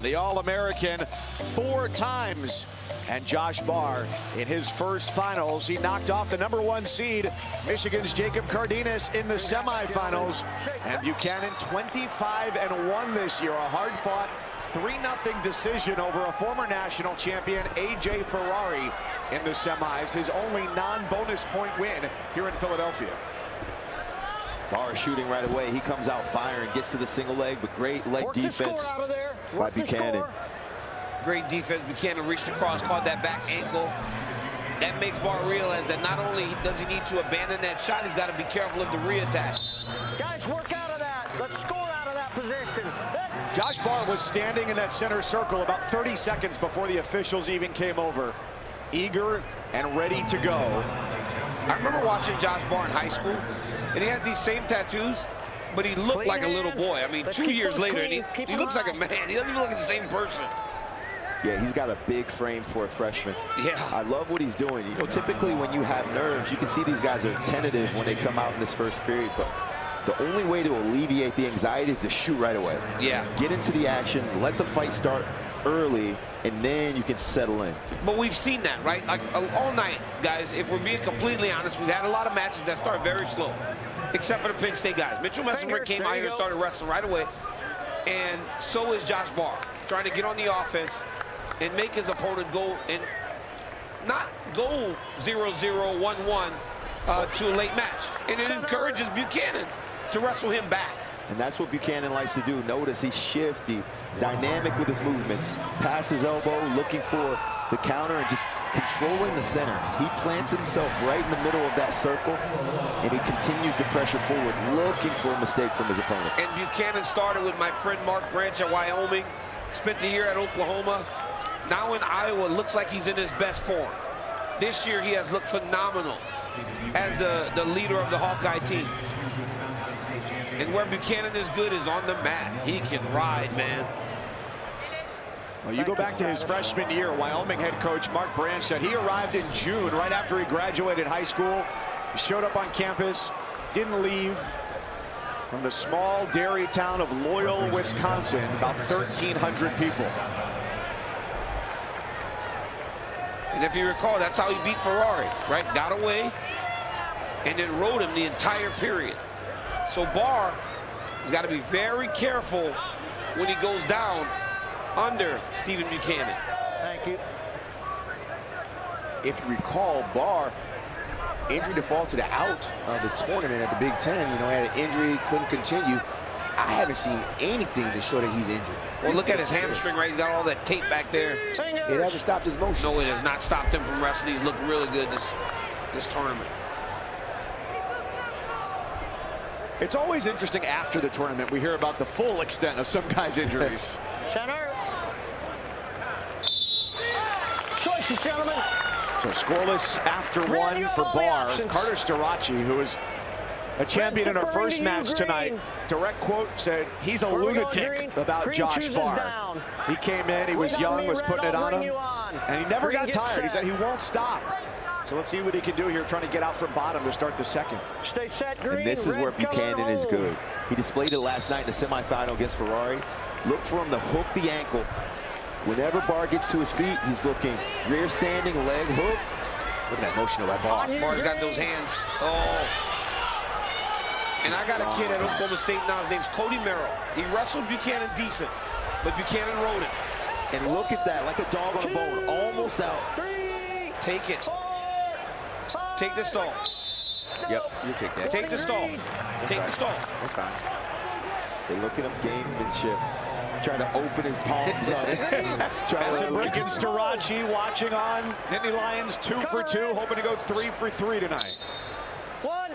The All-American 4 times. And Josh Barr, in his first finals, he knocked off the #1 seed, Michigan's Jacob Cardenas, in the semifinals. And Buchanan 25-1 this year, a hard-fought 3-0 decision over a former national champion, A.J. Ferrari, in the semis, his only non-bonus point win here in Philadelphia. Barr shooting right away. He comes out firing, gets to the single leg, but great leg defense by Buchanan. Great defense. Buchanan reached across, caught that back ankle. That makes Barr realize that not only does he need to abandon that shot, he's got to be careful of the re-attack. Guys, work out of that. Let's score out of that position. Josh Barr was standing in that center circle about 30 seconds before the officials even came over. Eager and ready to go. I remember watching Josh Barr in high school, and he had these same tattoos, but he looked like a little boy. I mean, 2 years later, and he looks like a man. He doesn't even look like the same person. Yeah, he's got a big frame for a freshman. Yeah. I love what he's doing. You know, typically when you have nerves, you can see these guys are tentative when they come out in this first period, but the only way to alleviate the anxiety is to shoot right away. Yeah. Get into the action, let the fight start early, and then you can settle in. But we've seen that, right? Like all night, guys, if we're being completely honest, we've had a lot of matches that start very slow, except for the Penn State guys. Mitchell Messenger came out here and started wrestling right away, and so is Josh Barr, trying to get on the offense and make his opponent go and not go 0-0, 1-1 to a late match. And it encourages Buchanan to wrestle him back. And that's what Buchanan likes to do. Notice he's shifty, dynamic with his movements. Pass his elbow, looking for the counter and just controlling the center. He plants himself right in the middle of that circle, and he continues to pressure forward, looking for a mistake from his opponent. And Buchanan started with my friend Mark Branch at Wyoming, spent the year at Oklahoma. Now in Iowa, looks like he's in his best form. This year, he has looked phenomenal as the leader of the Hawkeye team. And where Buchanan is good is on the mat. He can ride, man. Well, you go back to his freshman year, Wyoming head coach Mark Branch said he arrived in June, right after he graduated high school. He showed up on campus, didn't leave, from the small dairy town of Loyal, Wisconsin, about 1,300 people. And if you recall, that's how he beat Ferrari, right? Got away and then rode him the entire period. So Barr has got to be very careful when he goes down under Stephen Buchanan. Thank you. If you recall, Barr injury defaulted out of the tournament at the Big Ten. You know, had an injury, couldn't continue. I haven't seen anything to show that he's injured. Well, look at his hamstring, right? He's got all that tape back there. It hasn't stopped his motion. No, it has not stopped him from wrestling. He's looked really good this tournament. It's always interesting after the tournament. We hear about the full extent of some guys' injuries. Center. Choices, gentlemen. So scoreless after one for Barr. Carter Starachi, who is a champion in our first match tonight, direct quote said he's a lunatic about Josh Barr. He came in, he was young, was putting it on him, and he never got tired. He said he won't stop. So let's see what he can do here, trying to get out from bottom to start the second. Stay set, green. And this is where Buchanan is good. He displayed it last night in the semifinal against Ferrari. Look for him to hook the ankle. Whenever Barr gets to his feet, he's looking rear standing, leg hook. Look at that motion by Barr. Barr's got those hands. Oh. And I got a kid at Oklahoma State now. His name's Cody Merrill. He wrestled Buchanan decent, but Buchanan rode it. And look at that, like a dog on a bone, almost out. Take it. Take the stall. Yep, you take that. Take the stall. Take the stall. That's fine. They're looking up gamemanship, trying to open his palms up. Essenbrick and Starachi watching on. Nittany Lions 2 for 2, hoping to go 3 for 3 tonight. One.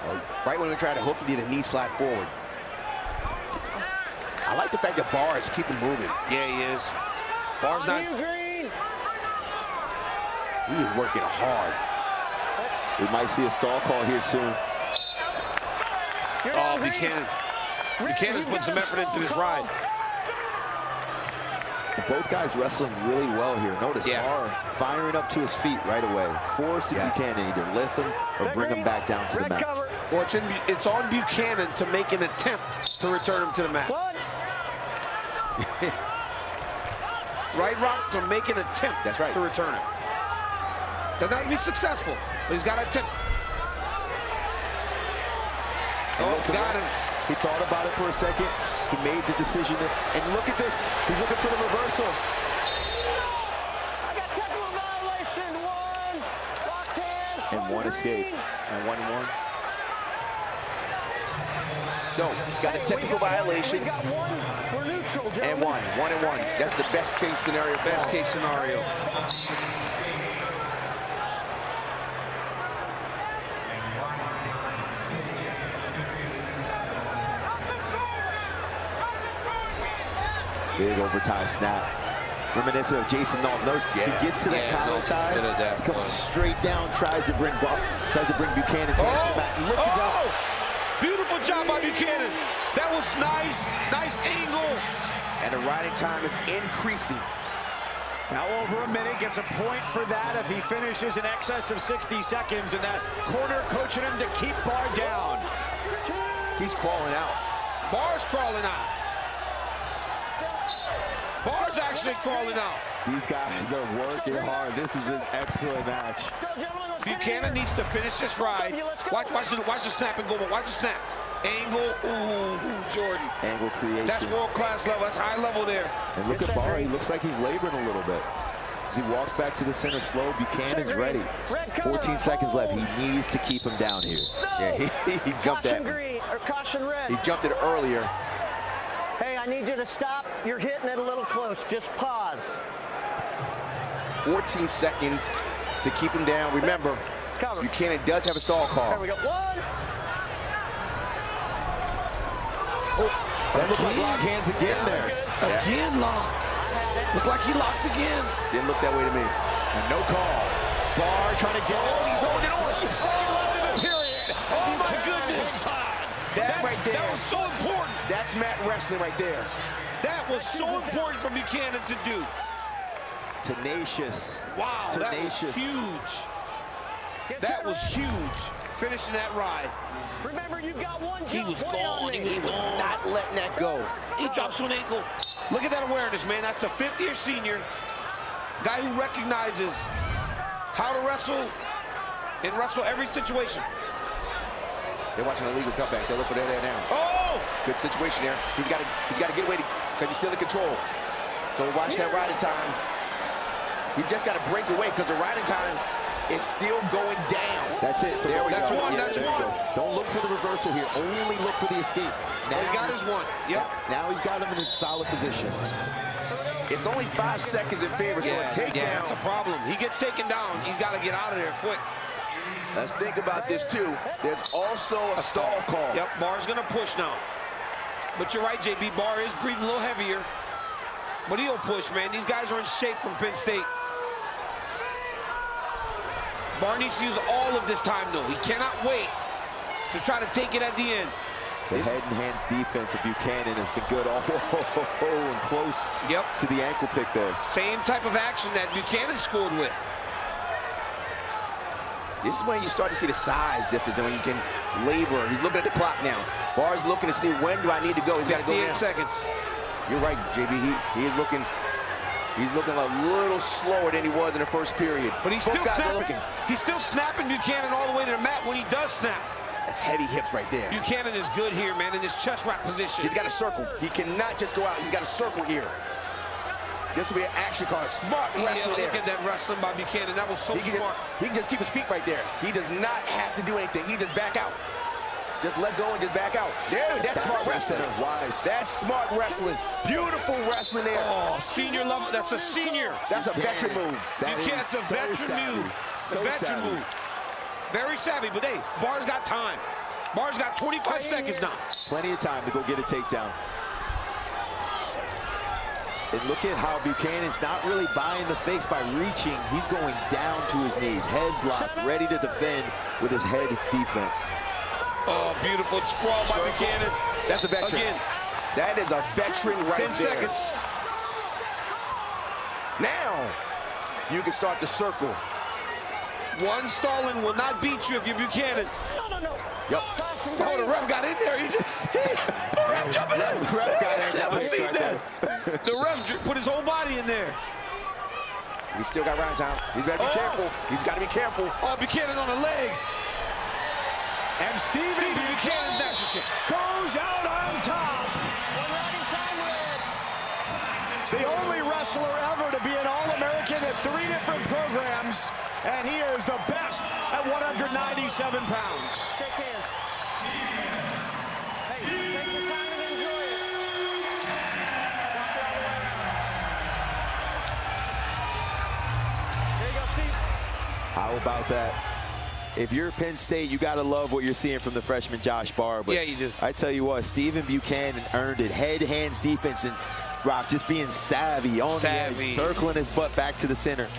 Well, right when we tried to hook, he did a knee slide forward. I like the fact that Barr is keeping moving. Yeah, he is. Barr's not. He is working hard. We might see a stall call here soon. Oh, Buchanan. Buchanan's put some effort into this ride. And both guys wrestling really well here. Notice Barr firing up to his feet right away, forcing Buchanan either lift him or bring him back down to the mat. Well, it's on Buchanan to make an attempt to return him to the mat. Right rock to make an attempt. That's right. To return it. Doesn't have to be successful, but he's got to attempt. Oh, got him. He thought about it for a second. He made the decision. And look at this. He's looking for the reversal. I got technical violation. One. Locked hands. And one escape. And 1-1. So, got a technical violation. We got one. We're neutral, gentlemen. And 1-1. That's the best case scenario. Best case scenario. Big overtime snap. Reminiscent of Jason Knopf. He gets to that collar tie, comes straight down, tries to bring Buchanan's hands to the mat. Look at that. Beautiful job by Buchanan. That was nice. Nice angle. And the riding time is increasing. Now over a minute, gets a point for that if he finishes in excess of 60 seconds, and that corner coaching him to keep Barr down. He's crawling out. Barr's crawling out. Barr's actually crawling out. These guys are working hard. This is an excellent match. Buchanan needs to finish this ride. Watch the snap and go. Watch the snap. Angle. Ooh, Jordan. Angle creation. That's world-class level. That's high level there. And look at Barr. He looks like he's laboring a little bit. As he walks back to the center slow, Buchanan's ready. 14 seconds left. He needs to keep him down here. Yeah, he jumped that. Caution red. He jumped it earlier. Hey, I need you to stop. You're hitting it a little close. Just pause. 14 seconds to keep him down. Remember, Cover. Buchanan does have a stall call. There we go. One. That looked like lock hands again there. Again lock. Looked like he locked again. Didn't look that way to me. And no call. Barr trying to get it. He's holding on. Period. Oh my goodness. That right there. That was so important. That's mat wrestling right there. That was so important for Buchanan to do. Tenacious. Wow, Tenacious. that was huge. That was huge. Finishing that ride. Remember, you got one. He was gone. He was not letting that go. He drops to an ankle. Look at that awareness, man. That's a fifth-year senior. Guy who recognizes how to wrestle and wrestle every situation. They're watching a legal cutback. They'll look for that there now. Oh! Good situation there. He's got to get away because he's still in control. So watch that riding time. He's just got to break away because the riding time is still going down. That's it. So there we that's go. One. Yeah, that's one. Don't look for the reversal here. Only look for the escape. Now he got his one. Yep. Now he's got him in a solid position. It's only 5 seconds in favor, so a takedown. Yeah, that's a problem. He gets taken down. He's got to get out of there quick. Let's think about this, too. There's also a stall call. Yep, Barr's going to push now. But you're right, JB. Barr is breathing a little heavier. But he'll push, man. These guys are in shape from Penn State. Barr needs to use all of this time, though. He cannot wait to try to take it at the end. The head and hands defense of Buchanan has been good. Oh, and close to the ankle pick there. Same type of action that Buchanan scored with. This is when you start to see the size difference and when you can labor. He's looking at the clock now. Barr's looking to see when do I need to go. He's got to go now. 15 seconds. You're right, JB. He's looking a little slower than he was in the first period. But he's still snapping. He's still snapping Buchanan all the way to the mat when he does snap. That's heavy hips right there. Buchanan is good here, man, in his chest wrap position. He's got a circle. He cannot just go out. He's got a circle here. This will be an action card. Smart wrestling there. Look at that wrestling by Buchanan. That was so smart. He can just keep his feet right there. He does not have to do anything. He just back out. Just let go and just back out. There, that's smart wrestling. Wise. That's smart wrestling. Beautiful wrestling there. Oh, senior level. That's a senior. That's a veteran move. That's a veteran move. So a veteran move. Very savvy, but hey, Barr's got time. Barr's got 25 seconds now. Plenty of time to go get a takedown. And look at how Buchanan's not really buying the fakes by reaching. He's going down to his knees, head block, ready to defend with his head defense. Oh, beautiful sprawl by Buchanan. That's a veteran. Again. That is a veteran right 10 there. seconds. Now, you can start the circle. One stalling will not beat you if you're Buchanan. No. Yep. Oh, the ref got in there. Ref jumping in. Ref got in. Never seen that. The ref put his whole body in there. He's still got riding time. He's got to be careful. He's got to be careful. Oh, Buchanan on the leg. And Stephen Buchanan goes out on top. The only wrestler ever to be an All-American at 3 different programs, and he is the best at 197 pounds. Shake hands. Hey, take your time and enjoy it. There you go, Steve. How about that? If you're Penn State, you got to love what you're seeing from the freshman Josh Barr. But yeah, you do. I tell you what, Stephen Buchanan earned it. Head, hands, defense, and Rock just being savvy on the edge, circling his butt back to the center,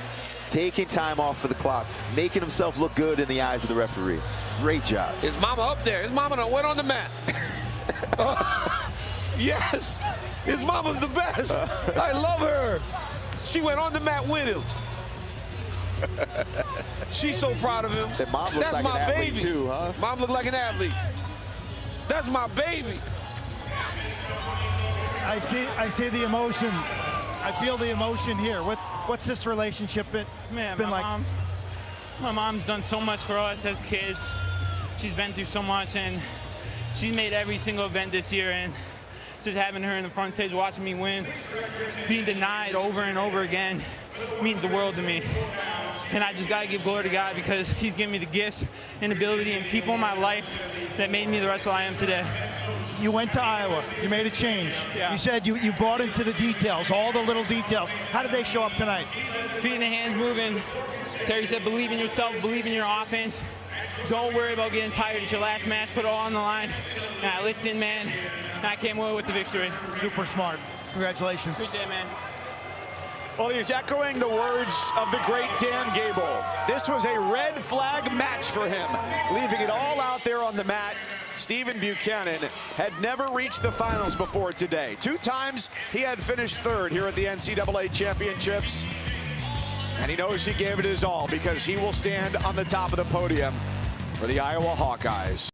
taking time off for the clock, making himself look good in the eyes of the referee. Great job. His mama up there. His mama done went on the mat. Yes, his mama's the best. I love her. She went on the mat with him. She's so proud of him. And Mom looks like an athlete too, huh? Mom looked like an athlete. That's my baby. I see the emotion. I feel the emotion here. What's this relationship been like? My mom's done so much for us as kids. She's been through so much, and she's made every single event this year, and just having her in the front stage watching me win, being denied over and over again, means the world to me. And I just gotta give glory to God because he's given me the gifts and ability and people in my life that made me the wrestler I am today. You went to Iowa. You made a change. Yeah. You said you bought into the details, all the little details. How did they show up tonight? Feet and hands moving. Terry said, believe in yourself, believe in your offense. Don't worry about getting tired. It's your last match. Put it all on the line. And I listened, man. And I came away with the victory. Super smart. Congratulations. Appreciate it, man. Well, he's echoing the words of the great Dan Gable. This was a red flag match for him, leaving it all out there on the mat. Stephen Buchanan had never reached the finals before today. 2 times he had finished 3rd here at the NCAA Championships. And he knows he gave it his all because he will stand on the top of the podium for the Iowa Hawkeyes.